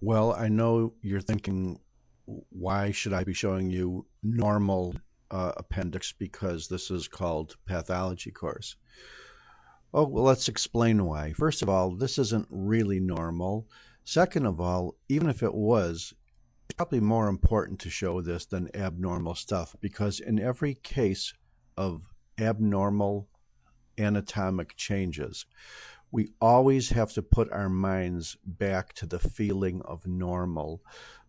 Well, I know you're thinking, why should I be showing you normal appendix because this is called pathology course? Oh, well, let's explain why. First of all, this isn't really normal. Second of all, even if it was, it's probably more important to show this than abnormal stuff because in every case of abnormal anatomic changes, we always have to put our minds back to the feeling of normal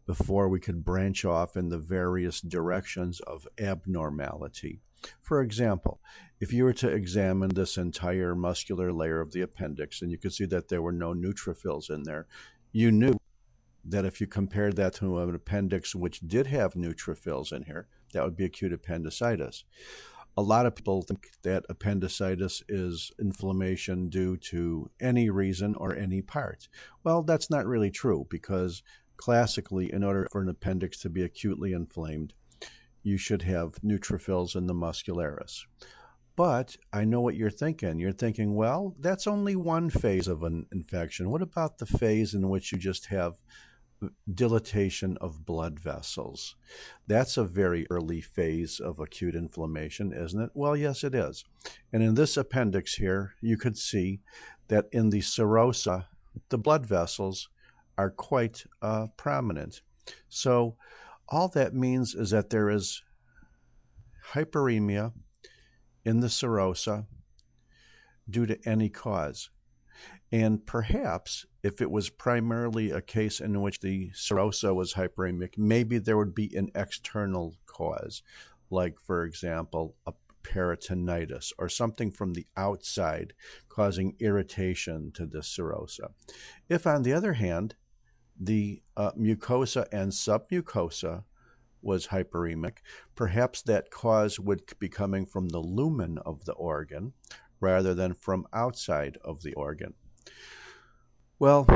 before we could branch off in the various directions of abnormality. For example, if you were to examine this entire muscular layer of the appendix and you could see that there were no neutrophils in there, you knew that if you compared that to an appendix which did have neutrophils in here, that would be acute appendicitis. A lot of people think that appendicitis is inflammation due to any reason or any part. Well, that's not really true because classically, in order for an appendix to be acutely inflamed, you should have neutrophils in the muscularis. But I know what you're thinking. You're thinking, well, that's only one phase of an infection. What about the phase in which you just have dilatation of blood vessels? That's a very early phase of acute inflammation, isn't it? Well, yes, it is. And in this appendix here, you could see that in the serosa, the blood vessels are quite prominent. So all that means is that there is hyperemia in the serosa due to any cause. And perhaps if it was primarily a case in which the serosa was hyperemic, maybe there would be an external cause, like, for example, a peritonitis or something from the outside causing irritation to the serosa. If, on the other hand, the mucosa and submucosa was hyperemic, perhaps that cause would be coming from the lumen of the organ rather than from outside of the organ. Well,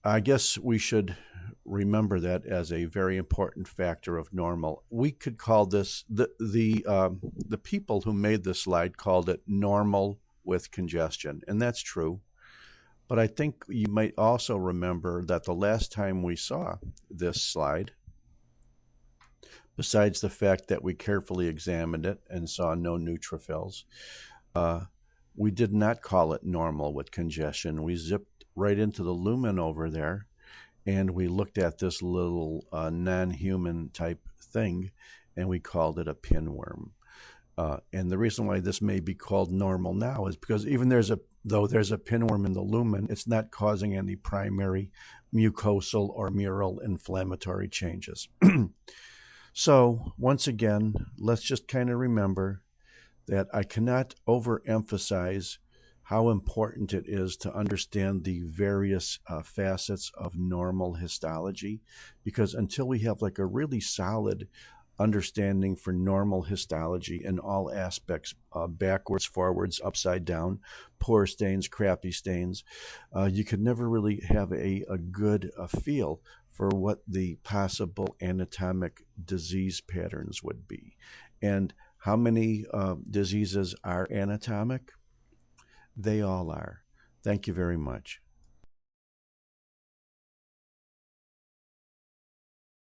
I guess we should remember that as a very important factor of normal. We could call this, the people who made this slide called it normal with congestion, and that's true. But I think you might also remember that the last time we saw this slide, besides the fact that we carefully examined it and saw no neutrophils, we did not call it normal with congestion. We zipped right into the lumen over there, and we looked at this little non-human type thing, and we called it a pinworm. And the reason why this may be called normal now is because even though there's a pinworm in the lumen, it's not causing any primary mucosal or mural inflammatory changes. So once again, let's just kind of remember that I cannot overemphasize how important it is to understand the various facets of normal histology, because until we have like a really solid understanding for normal histology in all aspects, backwards, forwards, upside down, poor stains, crappy stains, you could never really have a good feel for what the possible anatomic disease patterns would be. And how many diseases are anatomic? They all are. Thank you very much.